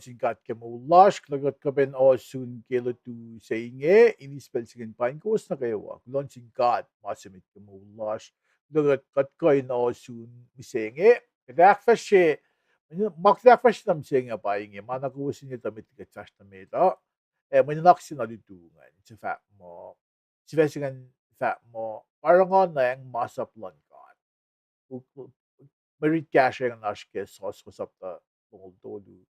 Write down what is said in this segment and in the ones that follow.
singkat kemulas, klagot ka ben osun kelutu sa inge, inispel sigin paing kowos na kewa. Kulon singkat, masamit kemulas, klagot kat ka in osun misenge, akfasrye, makakfasrye na misenge paing, mana kowosin niya tamit katsas na meta, mananaksin na litungan, sa fact mo, sigan fact mo, parang nga ang masaplan ka. Marit cash ang naske sos ko sa tolu.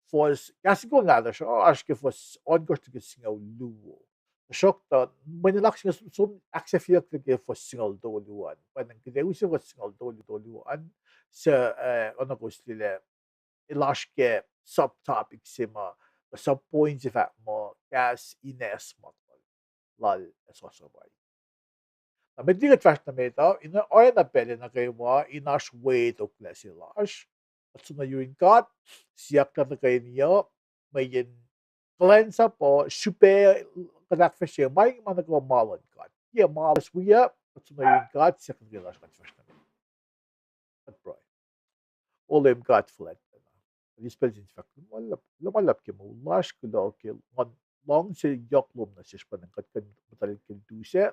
Fos kasi ko nga siya aske fos on ko to singaw luwo. Shock ta manilak siya so accept ke fos singaw toluan. Panang kaya uso ko singaw toluan sa ano ko sila ilaske subtopic sima sub points if mo KAHS in ESMAK lal esosabay. Medyo trash na meta, ina oya na pele na kayo mo, inash way to klase lash. At sumayuin kat, siyak na kayo niyo, may yin cleanse po, super kadakfashe, may managawa malon kat. Yeah, malas wiya, at sumayuin kat, siyak na kayo lash kat trash na meta. At bro, olim kat flat. Dispel in fact, lumalap kayo mo, lash kulo, long si yoklum na siya pa ng katkan matalit kilduse,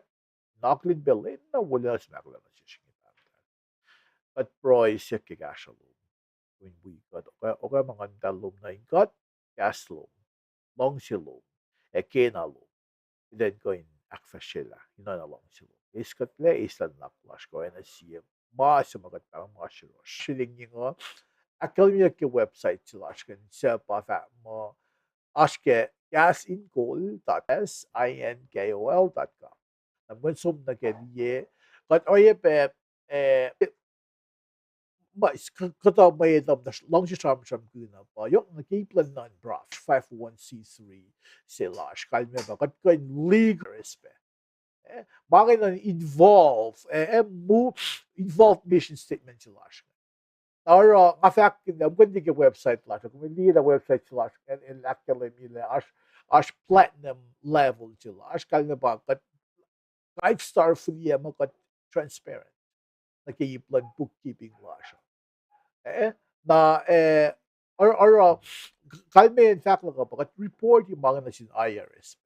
naklin belin na wala sa nakla na siya singitan. At proy siya kigashalum. When we got okay mga dalum na ingat, gaslum, long silum, kenalum, then going akfasrye, na long silum. Iskatle islan naklash ko na siya mas magatang mga shirosh. Shiling yung kalmeyac website sila aşkın siya pa mo aşke kasinkol.com. Namun som na kediye kat oye pe mas kata may dam na long si sramsramkin pa yok nakiplan non-profit 501c3 sila kalme ba kat kain legal respe. Bakit na involve mission statement sila aşkın. Or affecting the good website like hindi the website slash and actually as platinum level sila as kalna ba kat 5-star free mo kat transparent nakikiplan bookkeeping lash na or kalme in fact lang ba kat report yung mga nasin IRS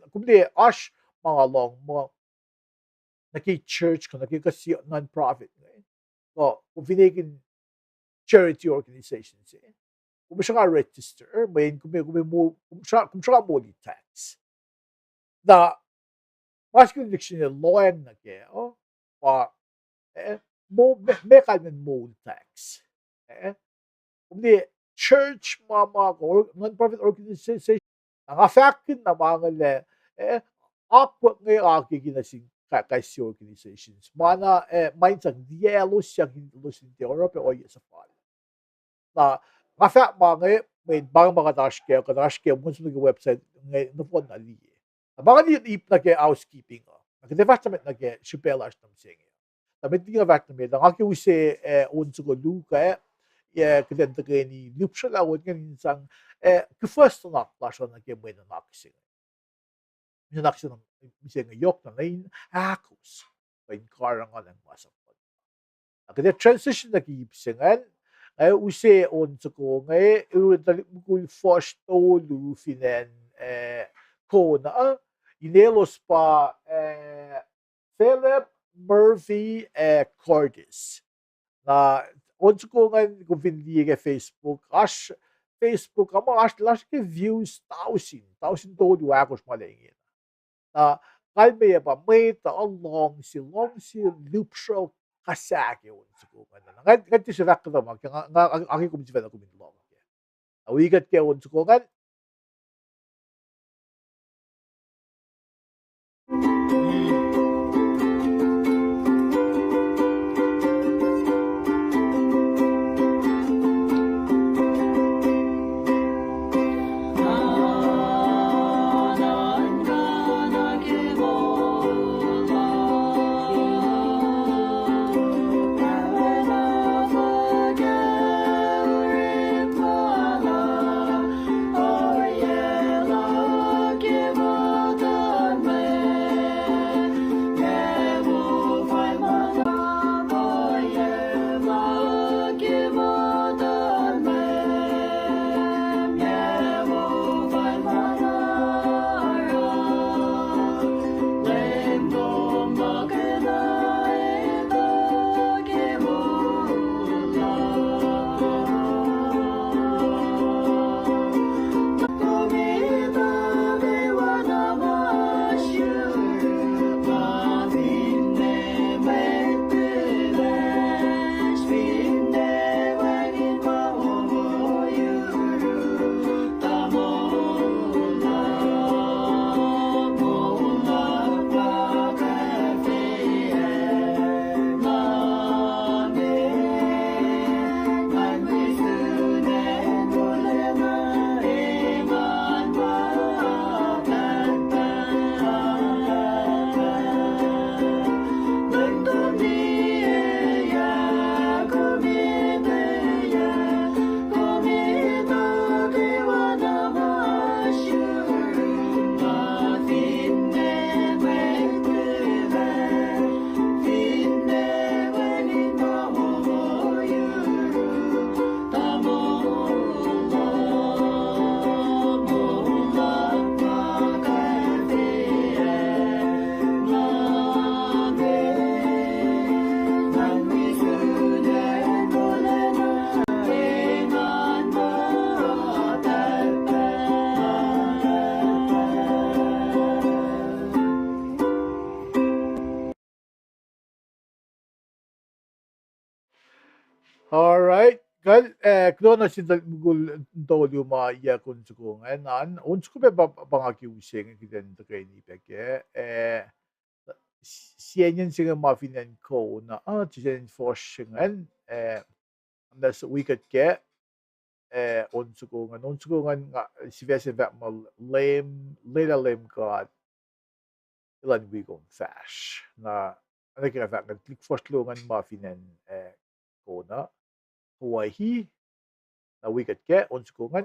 kumdi as mga long mo naki-church ko nakikasi non-profit kung pinigin charity organizations kung siya ka register, kung siya ka tax, na mas kung siya loyan na kayo, may kalman mo tax. Kung di, church, mga non-profit organization, ang affected na mga upward ngayon aki ginasing KAHS organizations. Mana mindsak dielo siya ginlos in Europe o sa fall. Na ngasa mga may mga dashke mo sa website ngay no po na liye. Mga ni ip na ke housekeeping department na ke shupelash tam senge. Damit nga vat na ang aki use unso ko luka kadenta ke ni lupshala won ngin sang first na plasho na ke mo na naksin. Nunak siya ng misenge yok na ngayon akos. Kain karangan ang masapot. Ang transition na kiipsingan ay use on sa ko ngay dali first to lufinen ko na inelos pa Philip Murphy Curtis na on sa ko ngay kung hindi Facebook Facebook amo last ke views 1,000 todo akos malengin. Kalmeyac pa may long si loop show kasake yun sukukan na. Nganti si Rak na mag ang kumisipan na kumindlong. Awigat kaya yun sukukan. Alright. Klono sinta gul tolu ma ya kun sukungan nan unsku be bangaki useng kiden kay ni peke sienyen singa mafinen ko na tisen forschingen das wicket ke unsukungan nga si vese vet mal lem god ilan wigon fash na ano kaya vet klik forslungan mafinen ko na Hawaii na wicket ke unsukungan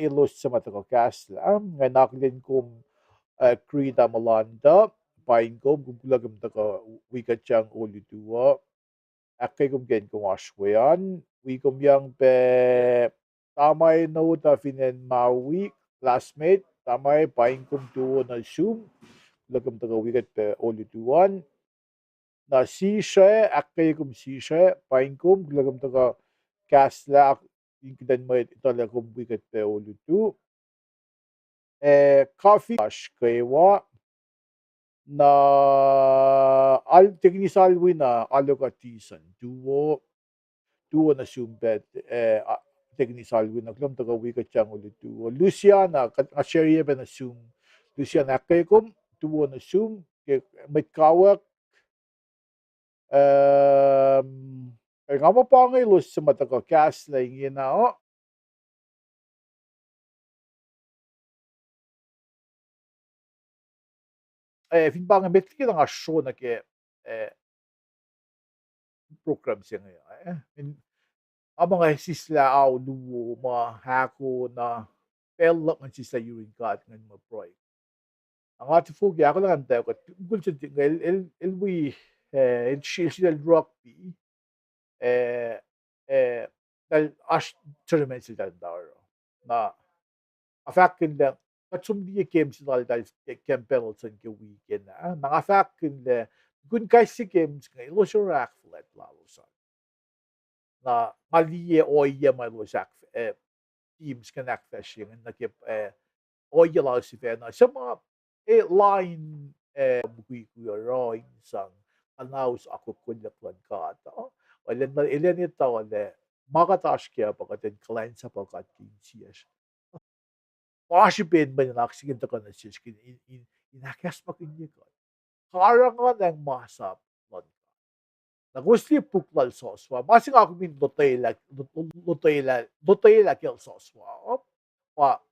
ilus sa matako kaslam nga naklin kum krida malanda paing ko gugulagam taka wikat chang ulutua akay kum gen kung ashwayan wikum yang pe tamay no ta finen mawi classmate tamay paing kum tuwo na zoom lagam taka wikat pe ulutuan na sisha akay kum sisha paing kum lagam taka kasla yung kidan mo itala kum wikat pe ulutu coffee kewa na teknisal na alokatisan duo na sumbet teknisal na klom taga wika chang ulit duo Luciana kasherye ba na sum Luciana kekom duo na sum may kawak nga mo pa ngay lus sa mataka kas la inge na finbangan bet kita nga show na ke program siya ngayon abang ay sisla aw duwo ma hako na pelok ng sisla yurin kat ng mga proy. Ang ati fugi ako lang tayo kat kung sa elwi el sila rugby dal ash tournament sila daro na afakin lang katsum di games dal campbell sa ke weekend na afakin le kun kasi games ngayon lo siya rack flat lalo sa na maliye oye malusak teams kan akfasrye na kip oye la si fe na sama line bukui ro sang anaus ako kunyaklan ka ta wala na ilan ito wala makatash kaya pagkatin client sa pagkatin siyas pasipin ba na naksigin ta ka na siyas inakas pa kinyo ka karangan ang masap Nagusli puklal soswa. Masing ako min lutayla kel soswa. Pa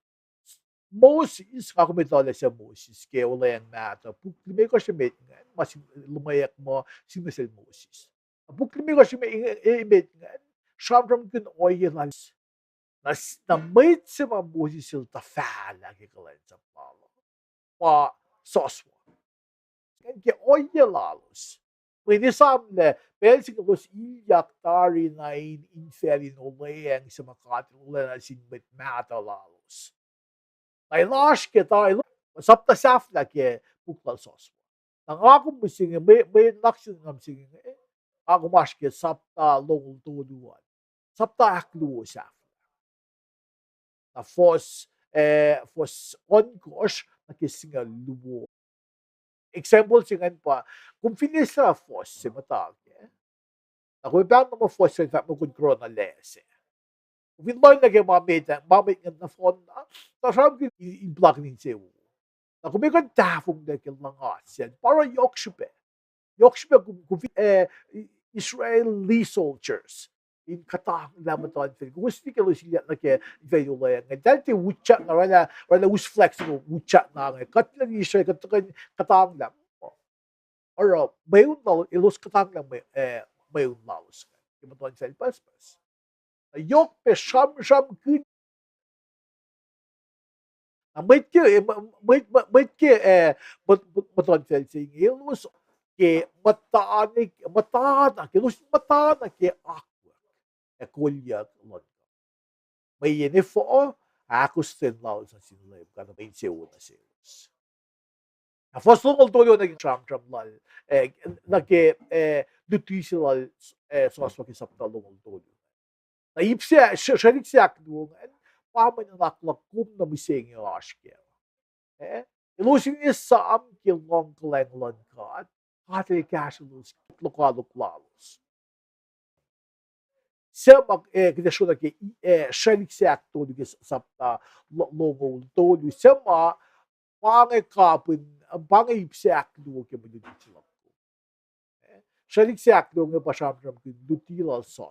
Moses ako min tala sa Moses ke wala yang mata. Puklimi ko siya met nga. Masing lumayak mo simisel Moses. Puklimi ko siya met nga. Sramsramkin oyelas. Na mait si mga Moses sil tafala ke kalan sa palo. Pa soswa. Ke oyelalos. Pwede samle Pelsikos ilyaktari na inferin ulayang sa makatilulan na sinbet matalalos. Tailaske tailo sapta safla ke puklal sos. Nang ako mising may naksin ngam singing ako maske sapta longul tuluan. Sapta aklu saf. Na fos onkos na kisinga lubo. Example singan pa kung finisa fos si matag. Ako ba mo fos sa mo kun krona lese. Vinloy na kay mamit na phone na. Tasam i-block nin seu. Ako may kan tafong na kay mga sen. Para yokshipe. Yokshipe kung Israeli soldiers. In katang naman to anfil. Kung gusto ka sila na kay Venezuela. Dahil ti wutsa na wala was flexible wutsa na nga. Katlang Israel katang lang. Or bayon na ilos katang lang bayon na ilos. Kaya to anfil pas. Yok pe sramsramkin. Mait ke maton fel sing ilus ke matana ke lus matana ke aqua e kolya lot. May yene fo akos ten lao sa sinlay kada may sewo na selos. A fosol tolyo naging sramsram lal nage luti sila soswa ke sapta longol tolyo. Na ipse sharik siak duong paman na naklakum na misenge aşke. Ilusin Esam kilong kalenglan kat. Hati kaşılız lokalıklalos. Semak kita şuna ki sharik siak tolu ki sapta longol tolu sema pange kapın pange ipsiak duong ki mududit sila. Sharik siak duong pa siyam ki dutilal sa